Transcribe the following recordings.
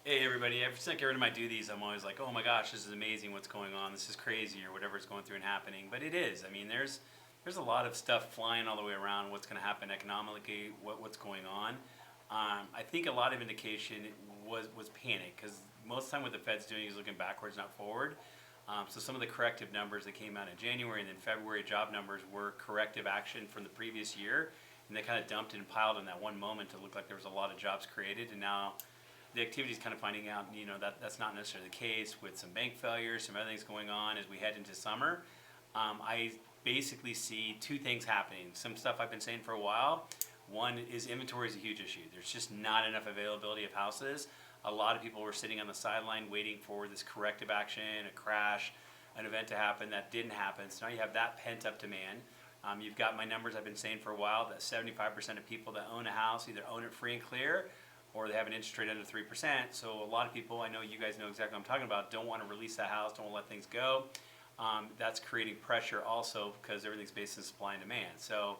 Hey everybody, every time I do these, I'm always like, oh my gosh, this is amazing what's going on. This is crazy or whatever's going through and happening. But it is. I mean, there's a lot of stuff flying all the way around, what's going to happen economically, what's going on. I think a lot of indication was panic because most of the time what the Fed's doing is looking backwards, not forward. So some of the corrective numbers that came out in January and then February job numbers were corrective action from the previous year. And they kind of dumped and piled in that one moment to look like there was a lot of jobs created. And now the activity is kind of finding out, that that's not necessarily the case with some bank failures, some other things going on as we head into summer. I basically see two things happening. Some stuff I've been saying for a while. One is inventory is a huge issue. There's just not enough availability of houses. A lot of people were sitting on the sideline waiting for this corrective action, a crash, an event to happen that didn't happen. So now you have that pent up demand. You've got my numbers I've been saying for a while that 75% of people that own a house either own it free and clear or they have an interest rate under 3%. So a lot of people, I know you guys know exactly what I'm talking about, don't want to release that house, don't want to let things go. That's creating pressure also because everything's based on supply and demand. So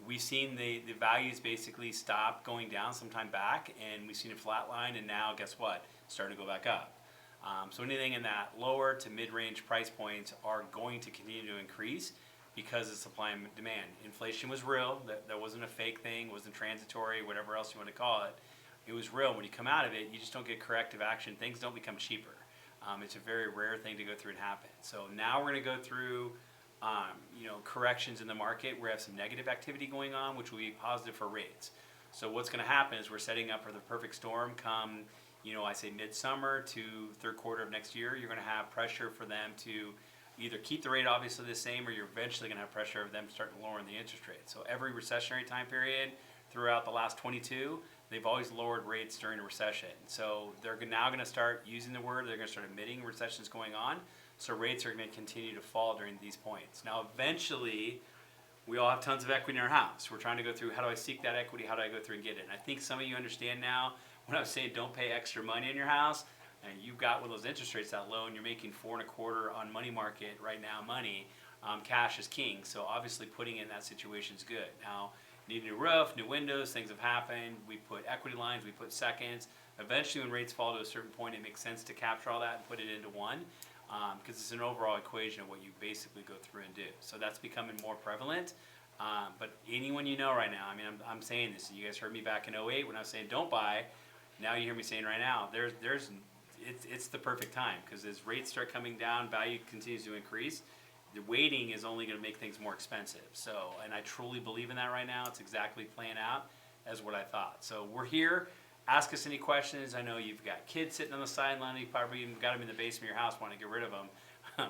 we've seen the values basically stop going down sometime back, and we've seen it flatline, and now guess what? It's starting to go back up. So anything in that lower to mid-range price points are going to continue to increase because of supply and demand. Inflation was real. That wasn't a fake thing. It wasn't transitory, whatever else you want to call it. It was real. When you come out of it, you just don't get corrective action. Things don't become cheaper. It's a very rare thing to go through and happen. So now we're going to go through corrections in the market. We have some negative activity going on, which will be positive for rates. So what's going to happen is we're setting up for the perfect storm come, I say midsummer to third quarter of next year. You're going to have pressure for them to either keep the rate obviously the same, or you're eventually going to have pressure of them starting lowering the interest rate. So every recessionary time period throughout the last 22, they've always lowered rates during a recession. So they're now going to start using the word, they're going to start admitting recession's going on. So rates are going to continue to fall during these points. Now eventually, we all have tons of equity in our house. We're trying to go through, how do I seek that equity? How do I go through and get it? And I think some of you understand now, when I was saying don't pay extra money in your house, and you've got one of those interest rates that low and you're making 4.25 on money market right now money, cash is king. So obviously putting it in that situation is good. Now, need a new roof, new windows, things have happened. We put equity lines, we put seconds. Eventually when rates fall to a certain point, it makes sense to capture all that and put it into one because it's an overall equation of what you basically go through and do. So that's becoming more prevalent. But anyone you know right now, I mean, I'm saying this, you guys heard me back in '08 when I was saying don't buy. Now you hear me saying right now, it's the perfect time because as rates start coming down, value continues to increase. The waiting is only going to make things more expensive. So, and I truly believe in that right now. It's exactly playing out as what I thought. So we're here. Ask us any questions. I know you've got kids sitting on the sideline. You probably even got them in the basement of your house, want to get rid of them,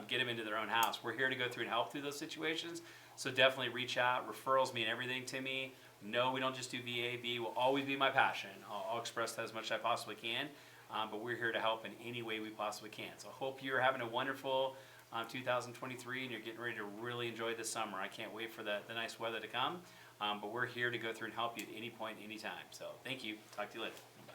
get them into their own house. We're here to go through and help through those situations. So definitely reach out. Referrals mean everything to me. No, we don't just do VA. VA will always be my passion. I'll express that as much as I possibly can. But we're here to help in any way we possibly can. So I hope you're having a wonderful 2023 and you're getting ready to really enjoy this summer. I can't wait for the nice weather to come. But we're here to go through and help you at any point, anytime. So thank you. Talk to you later. Bye.